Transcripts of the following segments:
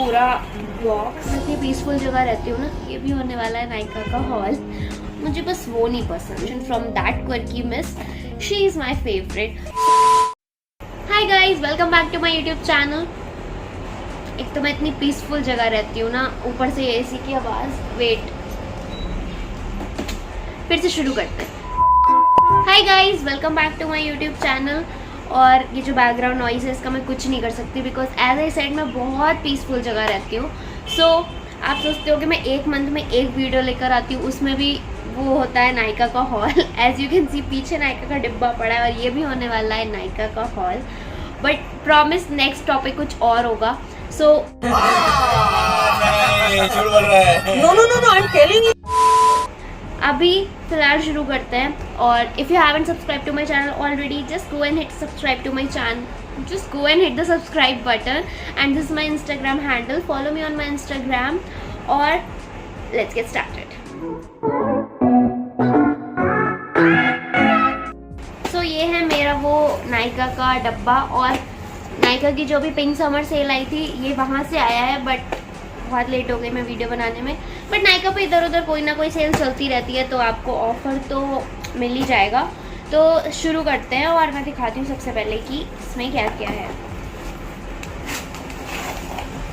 पूरा बॉक्स। इतनी पीसफुल जगह रहती हूँ ना, ये भी होने वाला है नायका का हॉल। मुझे बस वो नहीं पसंद। From that quirky miss, she is my favourite. Hi guys, welcome back to my YouTube channel. एक तो मैं इतनी पीसफुल जगह रहती हूँ ना, ऊपर से एसी की आवाज़। वेट, फिर से शुरू करते हैं। Hi guys, welcome back to my YouTube channel. और ये जो बैकग्राउंड नॉइज़ है इसका मैं कुछ नहीं कर सकती, बिकॉज एज आई सेड मैं बहुत पीसफुल जगह रहती हूँ। सो आप सोचते हो कि मैं एक मंथ में एक वीडियो लेकर आती हूँ, उसमें भी वो होता है नायका का hall. As you can see पीछे नायका का डिब्बा पड़ा है और ये भी होने वाला है नायका का hall. But promise next topic कुछ और होगा। सो अभी फिलहाल शुरू करते हैं। और if you haven't subscribe to my channel already, just go and hit subscribe to my channel, just go and hit the subscribe button, and this is my Instagram handle. Follow me on my Instagram. और let's get started. So ये है मेरा वो नायका का डब्बा। और नायका की जो भी पिंक समर सेल आई थी ये वहाँ से आया है, बट बहुत लेट हो गई मैं वीडियो बनाने में। बट नायका पे इधर उधर कोई ना कोई सेल चलती रहती है, तो आपको ऑफर तो मिल ही जाएगा। तो शुरू करते हैं और मैं दिखाती हूँ सबसे पहले कि इसमें क्या क्या है।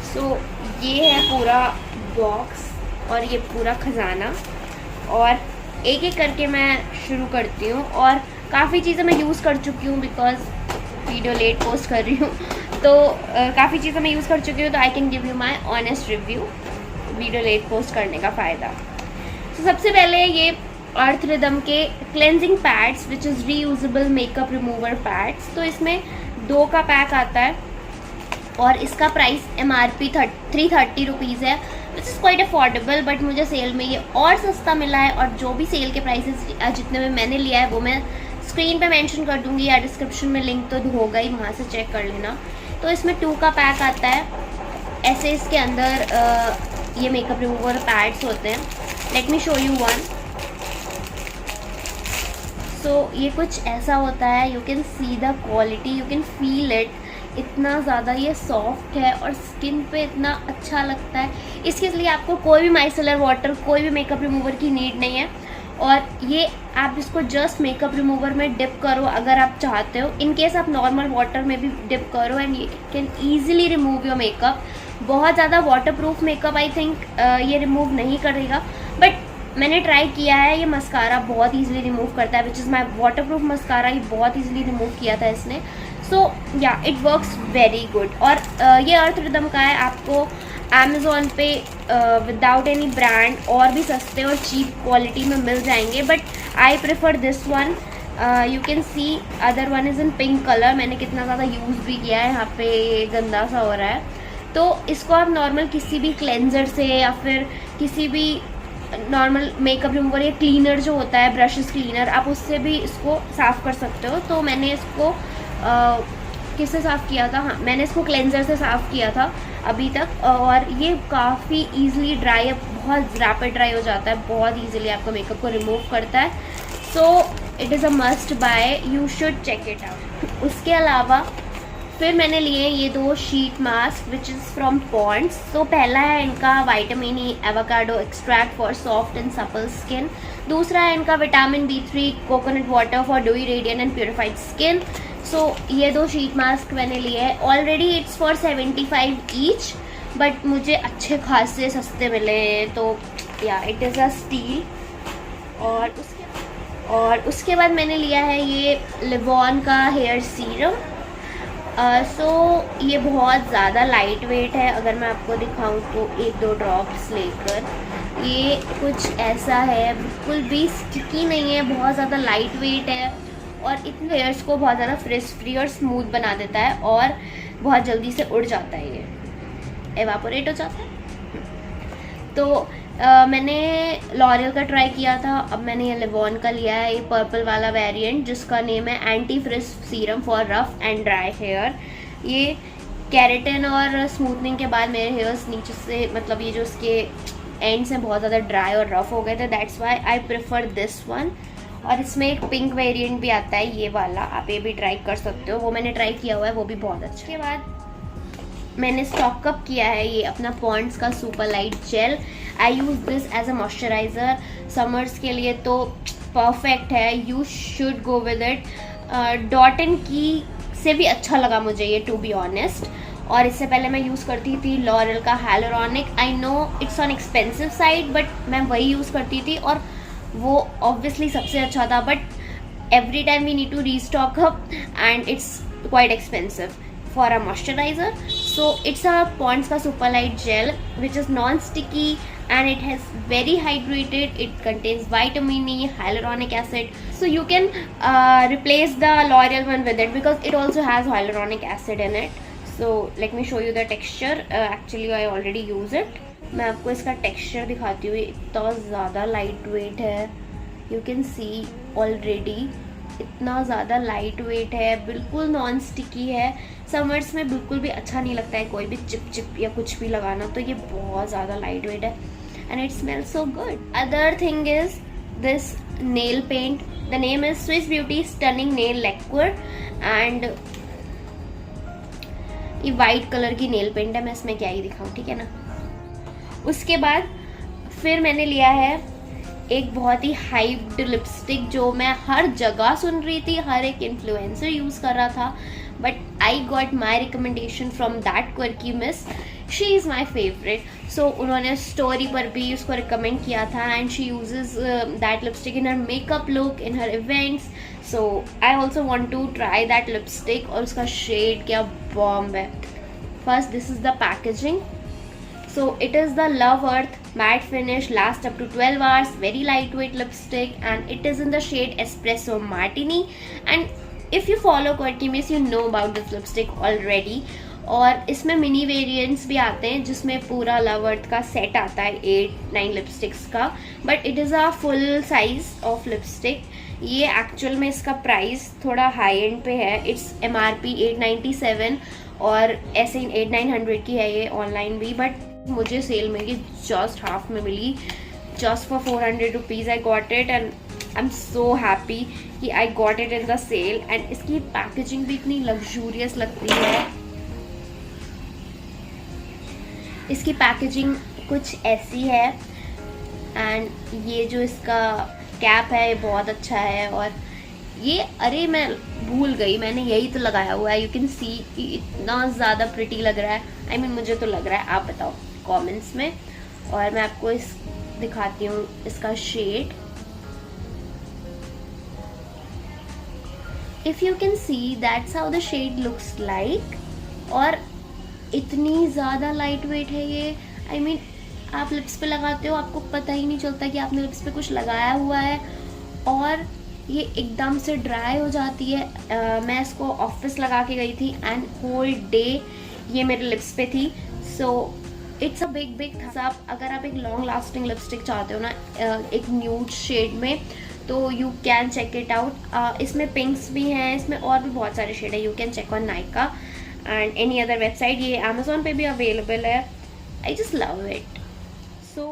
सो ये है पूरा बॉक्स और ये पूरा खजाना, और एक एक करके मैं शुरू करती हूँ। और काफ़ी चीज़ें मैं यूज़ कर चुकी हूँ, बिकॉज वीडियो लेट पोस्ट कर रही हूँ, तो काफ़ी चीज़ें मैं यूज़ कर चुकी हूँ। तो I can give you my honest review, video late post करने का फ़ायदा। तो सबसे पहले ये अर्थ रिदम के cleansing pads which is reusable makeup remover pads. तो इसमें 2 का पैक आता है और इसका प्राइस MRP 330 रुपीज़ है, which is quite affordable. But मुझे सेल में ये और सस्ता मिला है, और जो भी सेल के प्राइसेस जितने में मैंने लिया है वो मैं स्क्रीन पे मेंशन कर दूंगी, या डिस्क्रिप्शन में लिंक तो होगा ही, वहाँ से चेक कर लेना। तो इसमें 2 का पैक आता है ऐसे। इसके अंदर ये मेकअप रिमूवर पैड्स होते हैं। Let me show you one. So ये कुछ ऐसा होता है, you can see the quality, you can feel it. इतना ज़्यादा ये सॉफ्ट है और स्किन पे इतना अच्छा लगता है। इसके लिए आपको कोई भी माइसेलर वाटर, कोई भी मेकअप रिमूवर की नीड नहीं है। और ये आप इसको जस्ट मेकअप रिमूवर में डिप करो अगर आप चाहते हो। इन केस आप नॉर्मल वाटर में भी डिप करो एंड ये can easily remove your makeup. बहुत ज़्यादा water proof makeup I think ये रिमूव नहीं करेगा, बट मैंने ट्राई किया है। ये मस्कारा बहुत इजीली रिमूव करता है, which is my water proof mascara. ये बहुत इजीली रिमूव किया था इसने। सो या इट वर्क्स वेरी गुड। और ये अर्थ रिदम का है। आपको अमेज़ॉन पे विदाउट एनी ब्रांड और भी सस्ते और चीप क्वालिटी में मिल जाएंगे, but I prefer this one. You can C other one is in pink colour. मैंने कितना ज़्यादा यूज़ भी किया है, यहाँ पे गंदा सा हो रहा है। तो इसको आप नॉर्मल किसी भी क्लेंजर से या फिर किसी भी नॉर्मल मेकअप रिमूवर या क्लीनर जो होता है, ब्रशेस क्लीनर, आप उससे भी इसको साफ़ कर सकते हो। तो मैंने इसको किससे साफ़ किया था? हाँ, मैंने इसको क्लेंजर से साफ़ किया था अभी तक। और ये काफ़ी ईजिली ड्राई है, बहुत रैपिड ड्राई हो जाता है, बहुत ईजिली आपका मेकअप को रिमूव करता है। So it is a must buy, you should check it out. उसके अलावा फिर मैंने लिए ये 2 sheet mask which is from Pond's. तो पहला है इनका vitamin E avocado extract for soft and supple skin. दूसरा है इनका vitamin B3 coconut water for dewy radiant and purified skin. So ये 2 शीट मास्क मैंने लिए हैं। Already it's for 75 each, but मुझे अच्छे खासे सस्ते मिले हैं, तो या इट इज़ अ स्टील। और उसके बाद मैंने लिया है ये लिवॉन का हेयर सीरम। सो ये बहुत ज़्यादा लाइट वेट है। अगर मैं आपको दिखाऊं तो 1-2 ड्रॉप्स लेकर ये कुछ ऐसा है, बिल्कुल भी स्टिकी नहीं है, बहुत ज़्यादा लाइट वेट है और इतने हेयर्स को बहुत ज़्यादा फ्रिज फ्री और स्मूथ बना देता है, और बहुत जल्दी से उड़ जाता है, ये एवापोरेट हो जाता है। तो मैंने लॉरियल का ट्राई किया था, अब मैंने ये लिवॉन का लिया है, ये पर्पल वाला वेरिएंट जिसका नेम है anti frizz serum for rough and dry hair. ये केराटिन और स्मूथनिंग के बाद मेरे हेयर्स नीचे से, मतलब ये जो इसके एंड्स हैं, बहुत ज़्यादा ड्राई और रफ हो गए थे। That's why I prefer this one. और इसमें एक पिंक वेरिएंट भी आता है, ये वाला, आप ये भी ट्राई कर सकते हो, वो मैंने ट्राई किया हुआ है, वो भी बहुत अच्छा। उसके बाद मैंने स्टॉक अप किया है ये अपना पॉन्ड्स का super light gel. I use this as a moisturiser, summers के लिए तो परफेक्ट है, you should go with it. Dot and Key से भी अच्छा लगा मुझे ये, टू बी ऑनेस्ट। और इससे पहले मैं यूज़ करती थी लॉरियल का hyaluronic. I know it's on expensive side, but मैं वही यूज़ करती थी और वो ऑब्वियसली सबसे अच्छा था। But every time we need to restock up and it's quite expensive for a moisturizer. So it's a Pond's ka super light gel which is non-sticky and it has very hydrated. It contains vitamin E, hyaluronic acid, so you can replace the L'Oreal one with it because it also has hyaluronic acid in it. So let me show you the texture. Actually I already use it. मैं आपको इसका texture दिखाती हूँ। इतना ज़्यादा light weight है, you can C already इतना ज़्यादा लाइट वेट है, बिल्कुल नॉन स्टिकी है। समर्स में बिल्कुल भी अच्छा नहीं लगता है कोई भी चिप चिप या कुछ भी लगाना, तो ये बहुत ज़्यादा लाइट वेट है and it smells so good. Other thing is this nail paint, the name is Swiss Beauty stunning nail liquid and ये वाइट कलर की नेल पेंट है। मैं इसमें क्या ही दिखाऊँ, ठीक है ना। उसके बाद फिर मैंने लिया है एक बहुत ही हाइप्ड लिपस्टिक जो मैं हर जगह सुन रही थी, हर एक इन्फ्लुएंसर यूज़ कर रहा था, but I got my recommendation from that quirky miss. She is my favourite. So उन्होंने स्टोरी पर भी उसको रिकमेंड किया था and she uses that lipstick in her makeup look, in her events. So I also want to try that lipstick और उसका shade क्या bomb है। First this is the packaging. So it is the Love Earth matte finish, lasts up to 12 hours, very lightweight lipstick and it is in the shade Espresso Martini. And if you follow Quirky Miss, you know about this lipstick already. और इसमें mini variants भी आते हैं जिसमें पूरा love अर्थ का set आता है 8-9 लिपस्टिक्स का, but it is a full size of lipstick. ये एक्चुअल में इसका प्राइस थोड़ा हाई एंड पे है, इट्स MRP 897 और ऐसे ही 800-900 की है ये ऑनलाइन भी, बट मुझे सेल में ये जस्ट हाफ में मिली, just for 400 rupees I got it and I am so happy कि I got it in the sale. And इसकी पैकेजिंग भी इतनी लग्जूरियस लगती है। इसकी पैकेजिंग कुछ ऐसी है एंड ये जो इसका कैप है ये बहुत अच्छा है। और ये अरे मैं भूल गई, मैंने यही तो लगाया हुआ है। यू कैन सी इतना ज़्यादा प्रिटी लग रहा है। आई मीन मुझे तो लग रहा है, आप बताओ कमेंट्स में। और मैं आपको इस दिखाती हूँ इसका shade. If you can see that's how the shade looks like. और इतनी ज़्यादा लाइट वेट है ये। आई मीन आप लिप्स पे लगाते हो, आपको पता ही नहीं चलता कि आपने लिप्स पे कुछ लगाया हुआ है और ये एकदम से ड्राई हो जाती है। मैं इसको ऑफिस लगा के गई थी एंड होल डे ये मेरे लिप्स पे थी। So it's a big thumbs up. अगर आप एक लॉन्ग लास्टिंग लिपस्टिक चाहते हो ना एक न्यूड शेड में, तो you can check it out. इसमें पिंक्स भी हैं, इसमें और भी बहुत सारे शेड है। You can check on Nykaa and any other website. ये अमेजोन पे भी अवेलेबल है। I just love it. So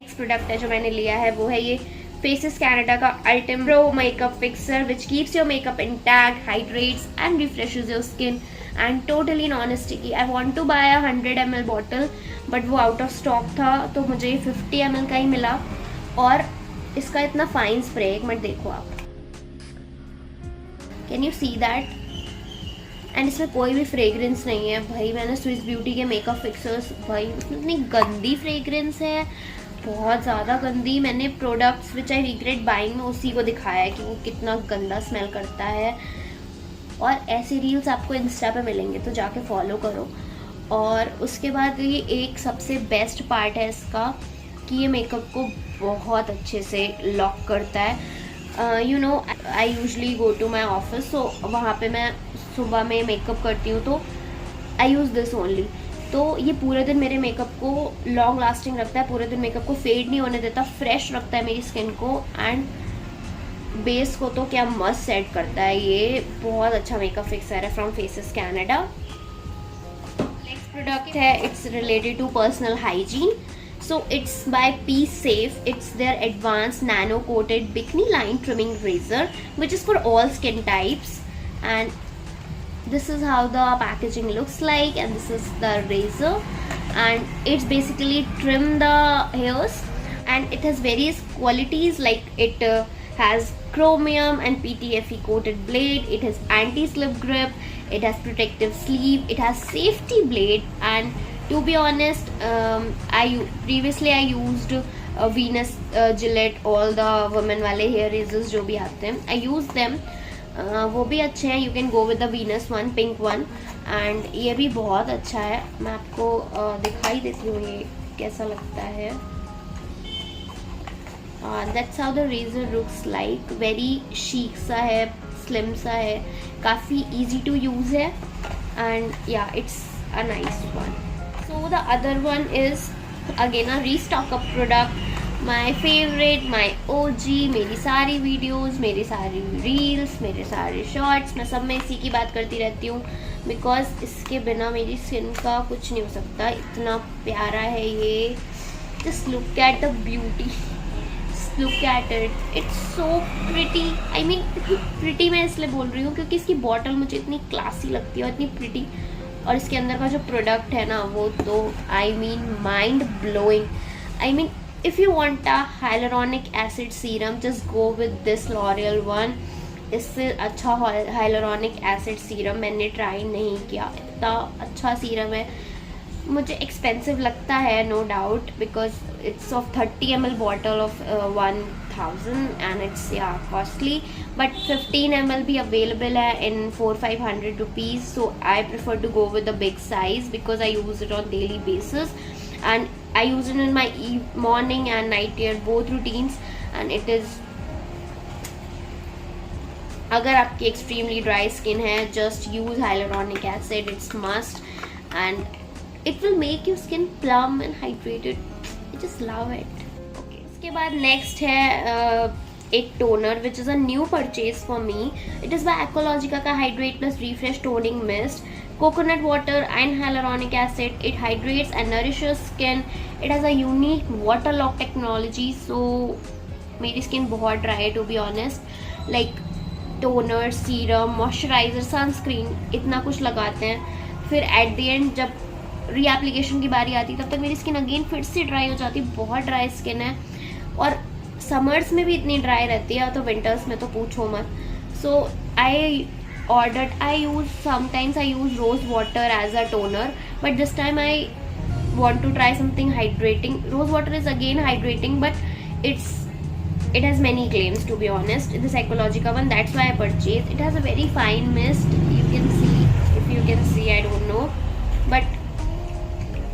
next product है जो मैंने लिया है वो है ये Faces Canada का Ultim Pro Makeup Fixer which keeps your makeup intact, hydrates and refreshes your skin and totally non-sticky. I want to buy a 100 ml bottle but वो out of stock था, तो मुझे 50 ml का ही मिला। और इसका इतना फाइन स्प्रे, एक मिनट देखो आप, can you see that. And इसमें कोई भी फ्रेग्रेंस नहीं है भाई। मैंने स्विस ब्यूटी के मेकअप फिक्सर्स, भाई उसमें इतनी गंदी फ्रेग्रेंस है, बहुत ज़्यादा गंदी। मैंने products which I regret buying में उसी को दिखाया है कि वो कितना गंदा स्मेल करता है। और ऐसे रील्स आपको इंस्टा पे मिलेंगे तो जाके फॉलो करो। और उसके बाद ये एक सबसे बेस्ट पार्ट है इसका कि ये मेकअप को बहुत अच्छे से लॉक करता है। You know I usually go to my office, so वहाँ पे मैं सुबह में मेकअप करती हूँ तो आई यूज़ दिस ओनली। तो ये पूरे दिन मेरे मेकअप को लॉन्ग लास्टिंग रखता है, पूरे दिन मेकअप को फेड नहीं होने देता, फ्रेश रखता है मेरी स्किन को एंड बेस को तो क्या मस्त सेट करता है। ये बहुत अच्छा मेकअप फिक्सर है from Faces Canada. Next product है, it's related to personal hygiene. So it's by Pee Safe. It's their advance nano coated bikini line trimming razor which is for all skin types and this is how the packaging looks like, and this is the razor, and it's basically trim the hairs, and it has various qualities like it has chromium and PTFE coated blade, it has anti-slip grip, it has protective sleeve, it has safety blade, and to be honest, previously I used Venus, Gillette, all the women वाले hair razors जो भी आते हैं, I use them. वो भी अच्छे हैं. You can go with the Venus one, pink one, and ये भी बहुत अच्छा है. मैं आपको दिखाई देती हूँ ये कैसा लगता है. That's how the razor looks like. Very chic सा है, स्लिम सा है, काफ़ी ईजी टू यूज़ है, and yeah it's a nice one. So the other one is again a restock up product, my favourite, my OG. मेरी सारी videos, मेरी सारी रील्स, मेरे सारे शॉर्ट्स, मैं सब में इसी की बात करती रहती हूँ, बिकॉज इसके बिना मेरी स्किन का कुछ नहीं हो सकता. इतना प्यारा है ये. Just look at the beauty, look at it, it's so pretty. I mean pretty मैं इसलिए बोल रही हूँ क्योंकि इसकी बॉटल मुझे इतनी क्लासी लगती है और इतनी प्रिटी, और इसके अंदर का जो प्रोडक्ट है ना वो तो I mean mind blowing. I mean if you want a hyaluronic acid serum, just go with this L'Oreal one. इससे अच्छा hyaluronic acid serum मैंने ट्राई नहीं किया. इतना अच्छा सीरम है. मुझे एक्सपेंसिव लगता है no doubt, because it's of 30 ml bottle of 1000 and it's yeah costly, but 15 ml भी अवेलेबल है in 400-500 rupees. So I prefer to go with the big size because I use it on daily basis, and I use it in my morning and night wear both routines, and it is, अगर आपकी extremely dry skin है, just use hyaluronic acid, it's must, and it will make your skin plump and hydrated. I just love it. Okay, इसके बाद next है एक toner which is a new purchase for me. It is by Aqualogica का hydrate plus refresh toning mist. Coconut water and hyaluronic acid. It hydrates and nourishes skin. It has a unique water lock technology. So मेरी skin बहुत dry है to be honest. Like toner, serum, moisturiser, sunscreen, इतना कुछ लगाते हैं, फिर at the end जब reapplication की बारी आती है तब तक मेरी स्किन अगेन फिर से ड्राई हो जाती है. बहुत ड्राई स्किन है, और समर्स में भी इतनी ड्राई रहती है, तो विंटर्स में तो पूछो मत. सो sometimes I use rose water as a toner, but this time I want to try something hydrating. Rose water is again hydrating, but it has many claims to be honest. This Ecologica one, that's why I purchased. It has a very fine mist. You can see, if you can see, I don't know, but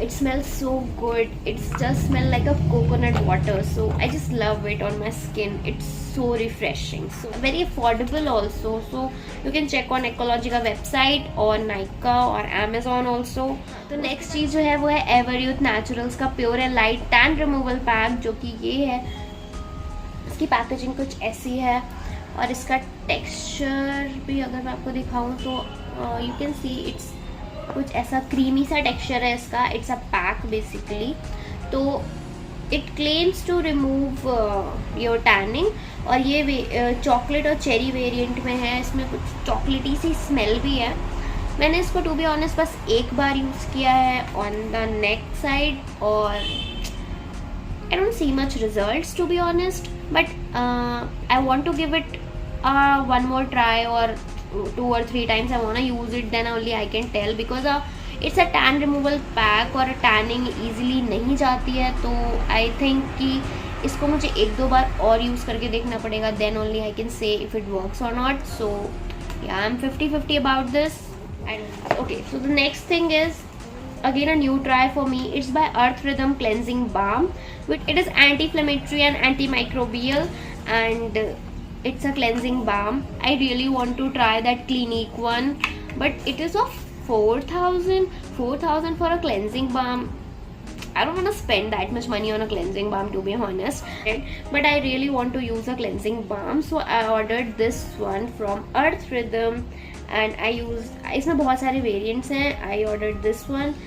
it smells so good. It's just smell like a coconut water, so I just love it on my skin. It's so refreshing, so very affordable also. So you can check on Ecologica website or Nykaa or Amazon also. तो next चीज़ जो है वो है Everyuth naturals का pure and light tan removal pack, जो कि ये है. इसकी पैकेजिंग कुछ ऐसी है, और इसका टेक्सचर भी अगर मैं आपको दिखाऊं तो यू कैन सी इट्स कुछ ऐसा क्रीमी सा टेक्सचर है इसका. It's a pack basically. तो it claims to remove your tanning, और ये चॉकलेट और चेरी वेरिएंट में है. इसमें कुछ चॉकलेटी सी स्मेल भी है. मैंने इसको टू बी ऑनेस्ट बस एक बार यूज़ किया है ऑन द नेक साइड, और I don't see much results to be honest, but I want to give it one more try, or 2 or 3 times I want to use it, then only I can tell, because it's a tan removal pack और tanning easily नहीं जाती है. तो I think कि इसको मुझे 1-2 बार और use करके देखना पड़ेगा, then only I can say if it works or not. So yeah, I'm 50-50 about this. And okay, so the next thing is again a new try for me. It's by Earth Rhythm Cleansing Balm. It is anti-inflammatory and antimicrobial, and it's a cleansing balm. I really want to try that Clinique one, but it is of 4,000 for a cleansing balm. I don't want to spend that much money on a cleansing balm to be honest, but I really want to use a cleansing balm, so I ordered this one from Earth Rhythm, and I used, इसमें बहुत सारे variants हैं. I ordered this one,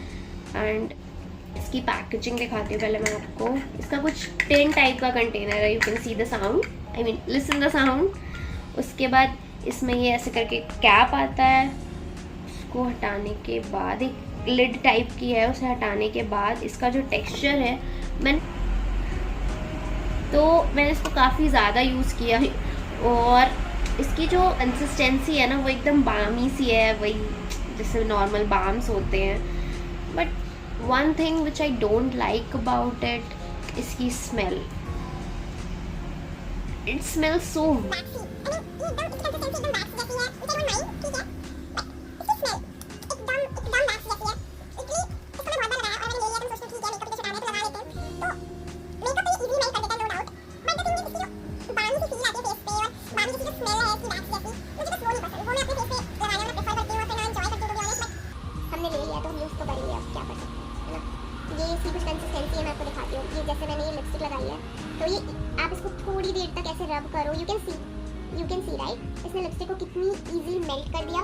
and इसकी packaging दिखाती हूँ पहले मैं आपको. इसका कुछ टिन टाइप का कंटेनर है. You can see the sound, I mean listen the sound. उसके बाद इसमें ये ऐसे करके कैप आता है, इसको हटाने के बाद, एक लिड टाइप की है, उसे हटाने के बाद इसका जो टेक्सचर है, मैंने इसको काफ़ी ज़्यादा यूज़ किया है और इसकी जो कंसिस्टेंसी है ना वो एकदम बामी सी है, वही जैसे नॉर्मल बाम्स होते हैं. But one thing which I don't like about it, इसकी स्मेल. इट स्मेल्स सो इसकी कुछ कंसिस्टेंसी है, मैं आपको दिखाती हूँ. ये जैसे मैंने ये लिपस्टिक लगाई है, तो ये आप इसको थोड़ी देर तक ऐसे रब करो. यू कैन सी राइट, इसने लिपस्टिक को कितनी इजीली मेल्ट कर दिया.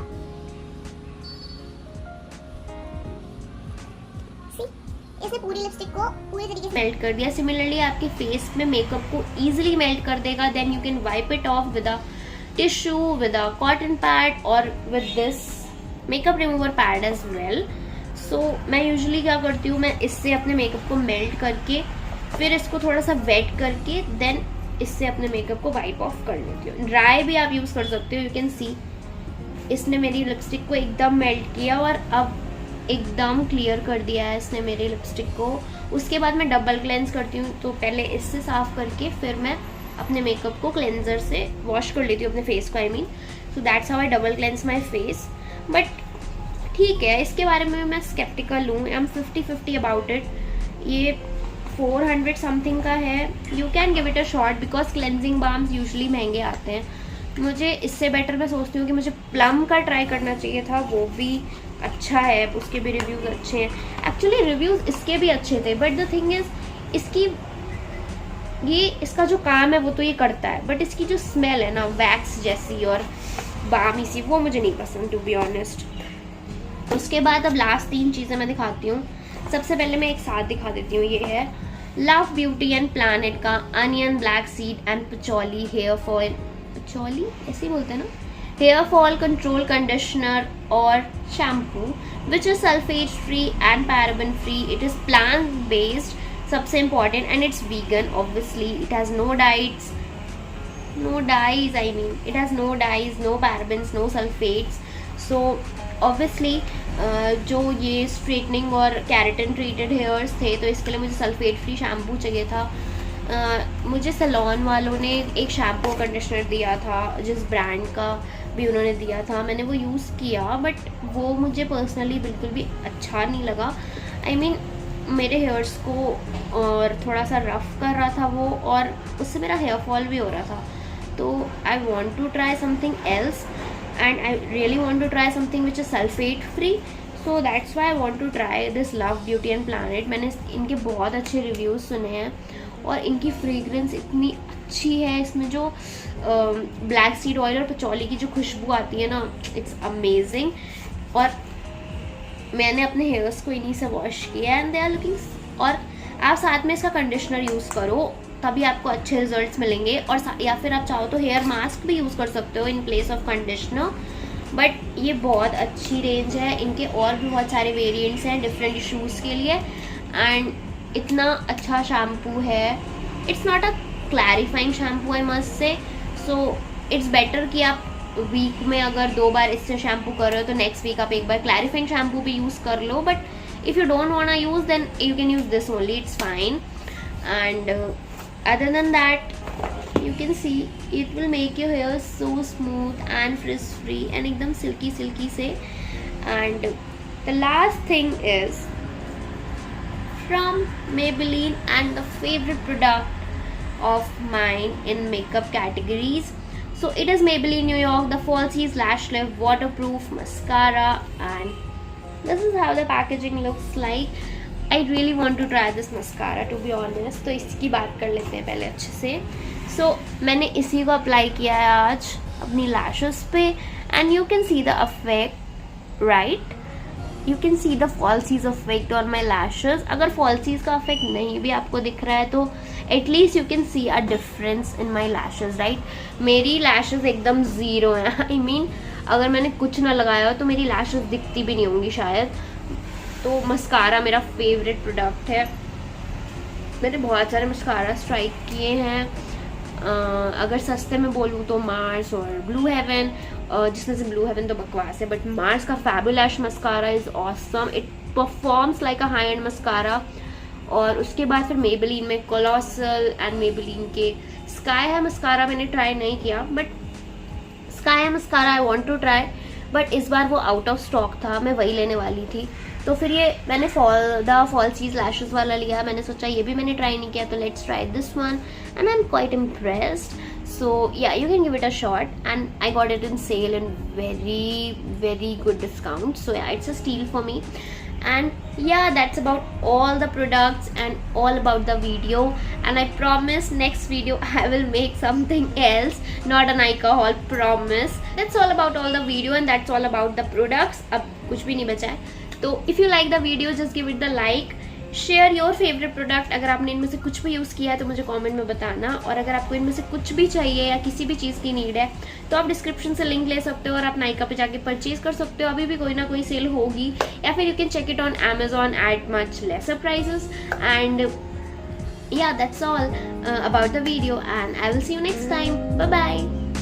सी, इसने पूरी लिपस्टिक को पूरी तरीके से मेल्ट कर दिया. सिमिलरली आपके फेस में मेकअप को इजीली मेल्ट कर देगा. Then you can wipe it off with a tissue, with a cotton pad और with this makeup remover pad as well. So मैं यूजुअली क्या करती हूँ, मैं इससे अपने मेकअप को मेल्ट करके फिर इसको थोड़ा सा वेट करके देन इससे अपने मेकअप को वाइप ऑफ कर लेती हूँ. ड्राई भी आप यूज़ कर सकते हो. यू कैन सी इसने मेरी लिपस्टिक को एकदम मेल्ट किया और अब एकदम क्लियर कर दिया है इसने मेरी लिपस्टिक को. उसके बाद मैं डबल क्लेंस करती हूँ, तो पहले इससे साफ़ करके फिर मैं अपने मेकअप को क्लेंजर से वॉश कर लेती हूँ, अपने फेस को I mean. So that's how I double cleanse my face. But ठीक है, इसके बारे में मैं स्केप्टिकल हूँ. I am 50-50 about it. ये 400 समथिंग का है. You can give it a shot because cleansing balms usually महंगे आते हैं. मुझे इससे बेटर मैं सोचती हूँ कि मुझे प्लम का ट्राई करना चाहिए था. वो भी अच्छा है, उसके भी रिव्यूज़ अच्छे हैं. एक्चुअली रिव्यूज़ इसके भी अच्छे थे, बट द थिंग इज़ इसका जो काम है वो तो ये करता है, बट इसकी जो स्मेल है ना वैक्स जैसी और बामी सी, वो मुझे नहीं पसंद टू बी ऑनेस्ट. उसके बाद अब लास्ट 3 चीज़ें मैं दिखाती हूँ. सबसे पहले मैं एक साथ दिखा देती हूँ. ये है लव ब्यूटी एंड प्लानेट का onion black seed and patchouli hair fall, patchouli ऐसे ही बोलते हैं ना, हेयर फॉल कंट्रोल कंडीशनर और shampoo which is sulphate free and paraben free. It is plant based, सबसे important, and it's vegan obviously. It has no dyes, it has no dyes, no parabens, no sulfates. So obviously जो ये straightening और keratin treated hairs थे, तो इसके लिए मुझे sulphate free shampoo चाहिए था. मुझे सैलॉन वालों ने एक शैम्पू कंडीशनर दिया था, जिस ब्रांड का भी उन्होंने दिया था. मैंने वो यूज़ किया, बट वो मुझे पर्सनली बिल्कुल भी अच्छा नहीं लगा. आई मीन मेरे हेयर्स को और थोड़ा सा रफ कर रहा था वो, और उससे मेरा हेयर फॉल भी हो रहा था. तो I want to try something else and I really want to try something which is sulfate free. So that's why I want to try this Love Beauty and Planet. मैंने इनके बहुत अच्छे reviews सुने हैं और इनकी फ्रेगरेंस इतनी अच्छी है. इसमें जो ब्लैक सीड ऑयल और पचौली की जो खुशबू आती है ना, इट्स अमेजिंग. और मैंने अपने हेयर्स को इन्हीं से वॉश किया एंड दे आर लुकिंग. और आप साथ में इसका कंडीशनर यूज़ करो, तभी आपको अच्छे रिजल्ट्स मिलेंगे. और या फिर आप चाहो तो हेयर मास्क भी यूज़ कर सकते हो in place of conditioner. But ये बहुत अच्छी रेंज है. इनके और भी बहुत सारे वेरिएंट्स हैं डिफरेंट इशूज़ के लिए. एंड इतना अच्छा शैम्पू है. It's not a clarifying shampoo I must say. So it's better कि आप वीक में अगर 2 बार इससे शैम्पू कर रहे हो, तो नेक्स्ट वीक आप एक बार क्लैरिफाइंग शैम्पू भी यूज़ कर लो. But if you don't want to use, then you can use this only. It's fine. And other than that, you can see it will make your hair so smooth and frizz free and ekdam silky se. And the last thing is from Maybelline, and the favorite product of mine in makeup categories. So it is Maybelline New York, the Falsies Lash Lift Waterproof Mascara, and this is how the packaging looks like. I really want to try this mascara to be honest. तो इसकी बात कर लेते हैं पहले अच्छे से. So मैंने इसी को अप्लाई किया है आज अपनी लैशेस पे, and you can see the affect right. You can see the fallacies affect on my lashes. अगर फॉल्सीज का अफेक्ट नहीं भी आपको दिख रहा है, तो at least you can C a difference in my lashes right. मेरी लैशेस एकदम ज़ीरो हैं. आई मीन अगर मैंने कुछ ना लगाया हो तो मेरी लैशेस दिखती भी नहीं होंगी शायद। तो मस्कारा मेरा फेवरेट प्रोडक्ट है। मैंने बहुत सारे मस्कारा ट्राई किए हैं। अगर सस्ते में बोलूँ तो मार्स और ब्लू हेवन, जिसमें से ब्लू हेवन तो बकवास है, बट मार्स का fabulash mascara is awesome, it performs like a high end mascara. और उसके बाद फिर मेबेलिन में कोलोसल एंड मेबेलिन के स्काई है मस्कारा मैंने ट्राई नहीं किया, but sky high mascara I want to try, but इस बार वो आउट ऑफ स्टॉक था, मैं वही लेने वाली थी। तो फिर ये मैंने फॉल्सीज लैशेस वाला लिया। मैंने सोचा ये भी मैंने ट्राई नहीं किया, तो let's try this one and I am quite impressed. So yeah, you can give it a shot, and I got it in sale and very good discount. So yeah, it's a steal for me. And yeah, that's about all the products and all about the video. And I promise next video I will make something else, not a Nykaa haul, promise. That's all about all the video and that's all about the products. अब कुछ भी नहीं बचा है. तो if you like the video, just give it the like. Share your favourite product. अगर आपने इनमें से कुछ भी यूज़ किया है तो मुझे कमेंट में बताना. और अगर आपको इनमें से कुछ भी चाहिए या किसी भी चीज़ की नीड है तो आप डिस्क्रिप्शन से लिंक ले सकते हो और आप नायका पे जाके परचेज कर सकते हो. अभी भी कोई ना कोई सेल होगी, या फिर you can check it on Amazon at much lesser prices. And yeah, that's all about the video, and I will see you next time. Bye bye.